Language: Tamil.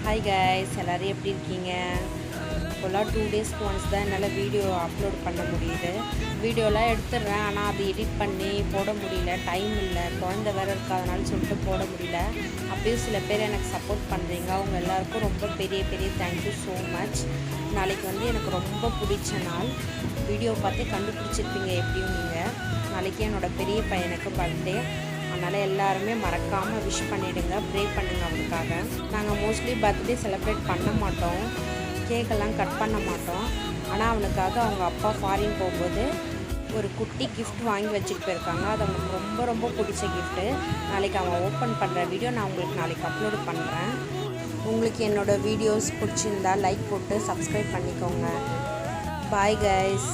ஹாய் கைஸ், எல்லோரும் எப்படி இருக்கீங்க? இப்போலாம் 2 டேஸ்க்கு ஒன்ஸ் தான் என்னால் வீடியோ அப்லோட் பண்ண முடியுது. வீடியோலாம் எடுத்துடுறேன், ஆனால் அது எடிட் பண்ணி போட முடியல. டைம் இல்லை, குழந்தை வேறு இருக்காதனால சொல்லிட்டு போட முடியல. அப்படியும் சில பேர் எனக்கு சப்போர்ட் பண்ணுறீங்க. அவங்க எல்லாருக்கும் ரொம்ப பெரிய பெரிய தேங்க்யூ ஸோ மச். நாளைக்கு எனக்கு ரொம்ப பிடிச்ச நாள். வீடியோ பார்த்தே கண்டுபிடிச்சிருப்பீங்க எப்படியும் நீங்கள். நாளைக்கு என்னோடய பெரிய பையனுக்கு பர்த்டே. அதனால் எல்லாருமே மறக்காமல் விஷ் பண்ணிவிடுங்க, ப்ரே பண்ணுங்கள் அவனுக்காக. நாங்கள் மோஸ்ட்லி பர்த்டே செலிப்ரேட் பண்ண மாட்டோம், கேக்கெல்லாம் கட் பண்ண மாட்டோம். ஆனால் அவனுக்காக அவங்க அப்பா ஃபாரின் போகும்போது ஒரு குட்டி கிஃப்ட் வாங்கி வச்சுட்டு போயிருக்காங்க. அது அவனுக்கு ரொம்ப ரொம்ப பிடிச்ச கிஃப்ட்டு. நாளைக்கு அவன் ஓப்பன் பண்ணுற வீடியோ நான் உங்களுக்கு நாளைக்கு அப்லோடு பண்ணுறேன். உங்களுக்கு என்னோடய வீடியோஸ் பிடிச்சிருந்தா லைக் போட்டு சப்ஸ்கிரைப் பண்ணிக்கோங்க. Bye guys.